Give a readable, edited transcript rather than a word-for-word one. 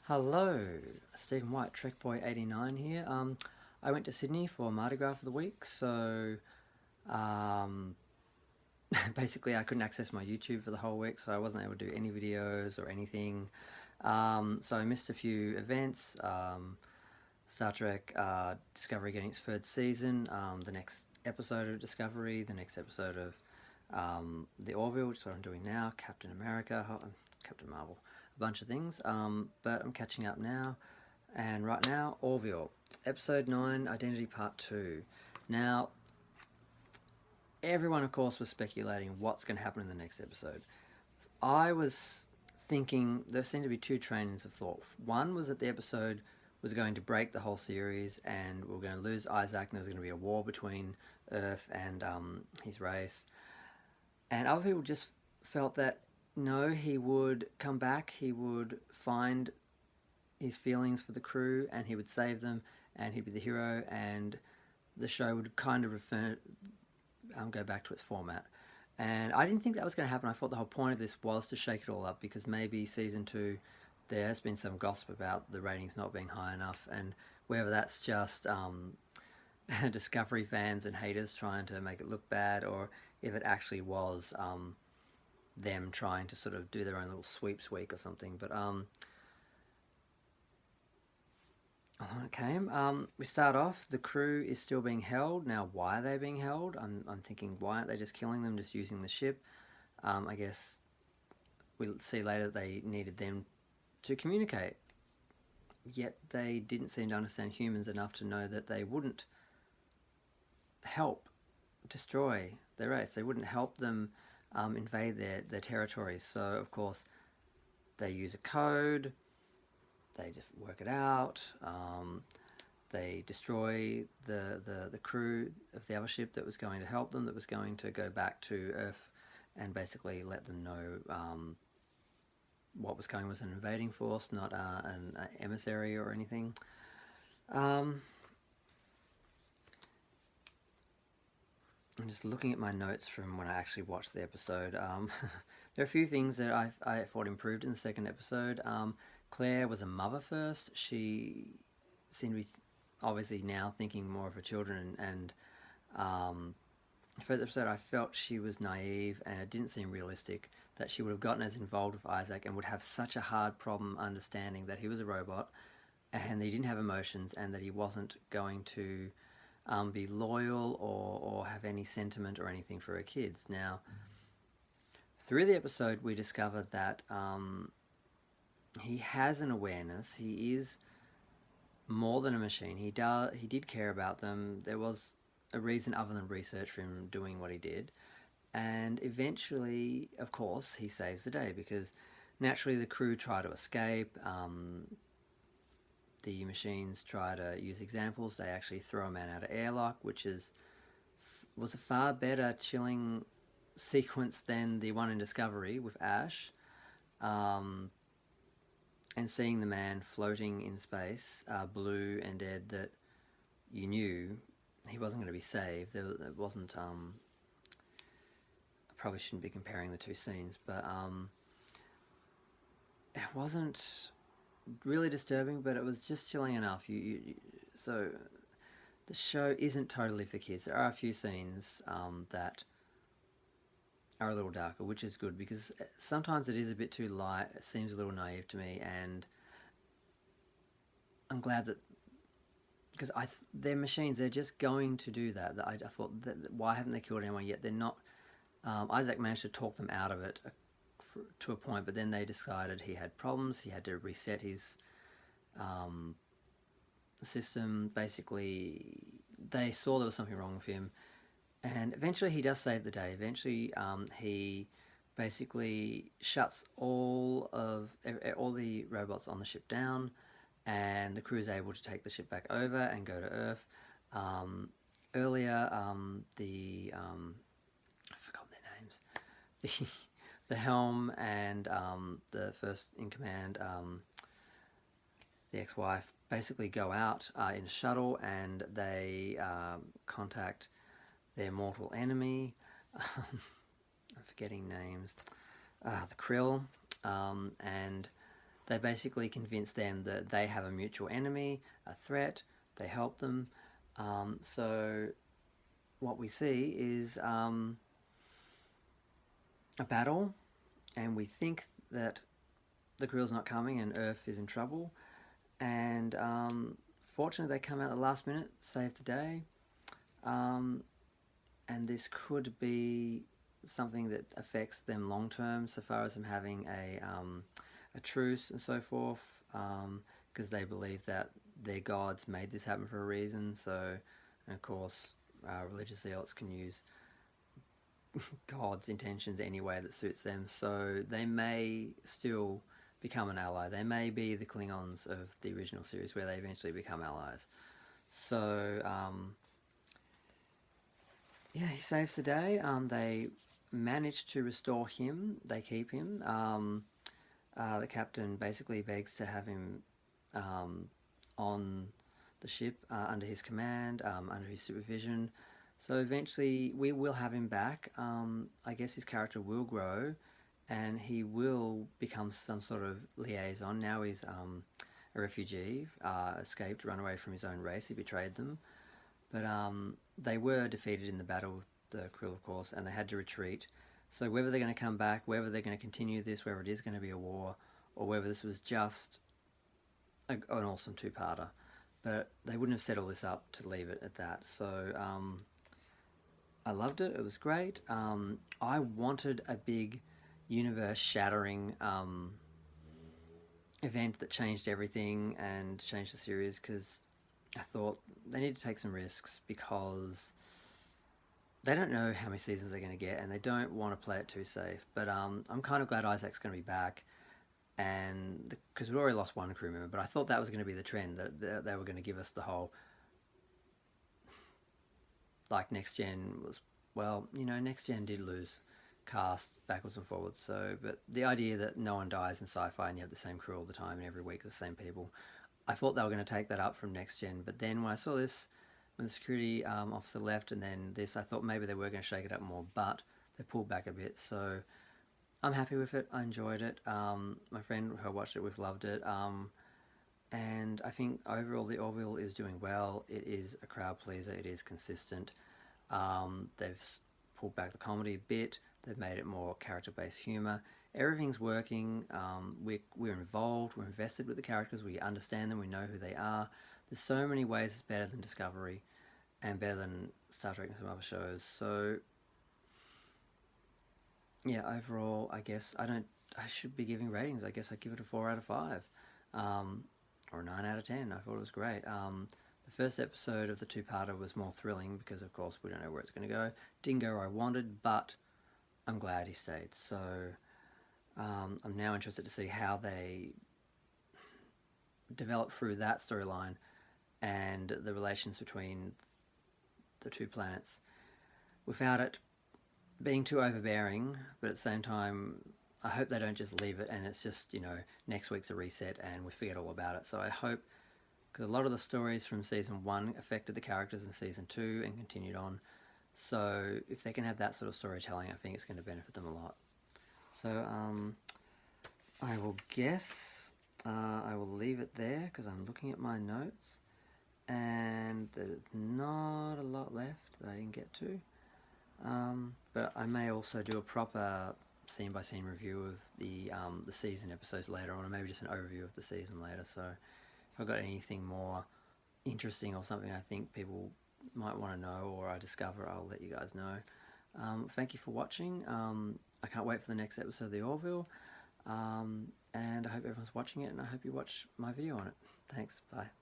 Hello, Stephen White, Trekboy89 here. I went to Sydney for Mardi Gras for the week, so um, basically I couldn't access my YouTube for the whole week, so I wasn't able to do any videos or anything. So I missed a few events. Star Trek Discovery getting its third season, the next episode of Discovery, the next episode of the Orville, which is what I'm doing now, Captain America, Captain Marvel, a bunch of things. But I'm catching up now, and right now, Orville, episode 9, Identity Part 2. Now, everyone, of course, was speculating what's going to happen in the next episode. I was thinking there seemed to be two trains of thought. One was that the episode was going to break the whole series and we are going to lose Isaac and there was going to be a war between Earth and his race. And other people just felt that no, he would come back, he would find his feelings for the crew and he would save them and he'd be the hero and the show would kind of go back to its format. And I didn't think that was going to happen. I thought the whole point of this was to shake it all up because maybe season 2 there has been some gossip about the ratings not being high enough, and whether that's just Discovery fans and haters trying to make it look bad, or if it actually was them trying to sort of do their own little sweeps week or something. But okay, we start off. The crew is still being held. Now, why are they being held? I'm thinking, why aren't they just killing them, just using the ship? I guess we'll see later that they needed them to communicate. Yet they didn't seem to understand humans enough to know that they wouldn't help destroy their race. They wouldn't help them invade their territories. So, of course, they use a code. They just work it out. They destroy the crew of the other ship that was going to help them, that was going to go back to Earth and basically let them know what was coming was an invading force, not an emissary or anything. I'm just looking at my notes from when I actually watched the episode. There are a few things that I thought improved in the second episode. Claire was a mother first. She seemed to be obviously now thinking more of her children, and the first episode I felt she was naive and it didn't seem realistic that she would have gotten as involved with Isaac and would have such a hard problem understanding that he was a robot and that he didn't have emotions and that he wasn't going to be loyal or have any sentiment or anything for her kids. Now, through the episode we discovered that he has an awareness. He is more than a machine. He did care about them. There was a reason other than research for him doing what he did. And eventually, of course, he saves the day because naturally the crew try to escape. The machines try to use examples. They actually throw a man out of airlock, which was a far better chilling sequence than the one in Discovery with Ash. And seeing the man floating in space, blue and dead, that you knew he wasn't going to be saved. There wasn't. I probably shouldn't be comparing the two scenes, but it wasn't really disturbing, but it was just chilling enough. So the show isn't totally for kids. There are a few scenes that are a little darker, which is good because sometimes it is a bit too light. It seems a little naive to me, and I'm glad that because they're machines. They're just going to do that. I thought, why haven't they killed anyone yet? They're not. Isaac managed to talk them out of it to a point, but then they decided he had problems. He had to reset his system. Basically, they saw there was something wrong with him, and eventually he does save the day. Eventually, he basically shuts all the robots on the ship down, and the crew is able to take the ship back over and go to Earth. Earlier, I forgot their names. The helm and the first in command, the ex-wife, basically go out in a shuttle and they contact their mortal enemy. I'm forgetting names. The Krill, and they basically convince them that they have a mutual enemy, a threat. They help them. So what we see is a battle, and we think that the Krill's not coming and Earth is in trouble. And fortunately, they come out at the last minute, save the day. Um, and this could be something that affects them long term, so far as them having a truce and so forth, because they believe that their gods made this happen for a reason. So, and of course, religious zealots can use God's intentions any way that suits them. So they may still become an ally. They may be the Klingons of the original series, where they eventually become allies. So yeah, he saves the day. They manage to restore him. They keep him. The captain basically begs to have him on the ship under his command, under his supervision. So eventually we will have him back. I guess his character will grow and he will become some sort of liaison. Now he's a refugee, escaped, run away from his own race. He betrayed them. But they were defeated in the battle with the Krill, of course, and they had to retreat. So whether they're going to come back, whether they're going to continue this, whether it is going to be a war, or whether this was just an awesome two-parter. But they wouldn't have set all this up to leave it at that. So I loved it. It was great. I wanted a big universe-shattering event that changed everything and changed the series, because I thought they need to take some risks, because they don't know how many seasons they're going to get and they don't want to play it too safe. But I'm kind of glad Isaac's going to be back, and because we've already lost one crew member, but I thought that was going to be the trend, that they were going to give us the whole, like, Next Gen was, well, Next Gen did lose cast backwards and forwards. So, but the idea that no one dies in sci-fi and you have the same crew all the time and every week the same people, I thought they were going to take that up from Next Gen. But then when I saw this, when the security officer left and then this, I thought maybe they were going to shake it up more, but they pulled back a bit. So I'm happy with it. I enjoyed it. My friend who watched it with loved it. And I think overall the Orville is doing well. It is a crowd pleaser. It is consistent. They've pulled back the comedy a bit. They've made it more character-based humour. Everything's working. We're involved. We're invested with the characters. We understand them. We know who they are. There's so many ways it's better than Discovery and better than Star Trek and some other shows. So yeah, overall, I guess I should be giving ratings. I guess I'd give it a 4 out of 5. Or a 9 out of 10. I thought it was great. The first episode of the two-parter was more thrilling because, of course, we don't know where it's going to go. Didn't go where I wanted, but I'm glad he stayed. So I'm now interested to see how they develop through that storyline and the relations between the two planets without it being too overbearing, but at the same time, I hope they don't just leave it and it's just, next week's a reset and we forget all about it. So I hope, because a lot of the stories from season 1 affected the characters in season 2 and continued on. So if they can have that sort of storytelling, I think it's going to benefit them a lot. So I will guess I will leave it there because I'm looking at my notes and there's not a lot left that I didn't get to. But I may also do a proper scene-by-scene review of the season episodes later on, or maybe just an overview of the season later. So if I've got anything more interesting or something I think people might want to know or I discover, I'll let you guys know. Thank you for watching. I can't wait for the next episode of The Orville. And I hope everyone's watching it, and I hope you watch my video on it. Thanks. Bye.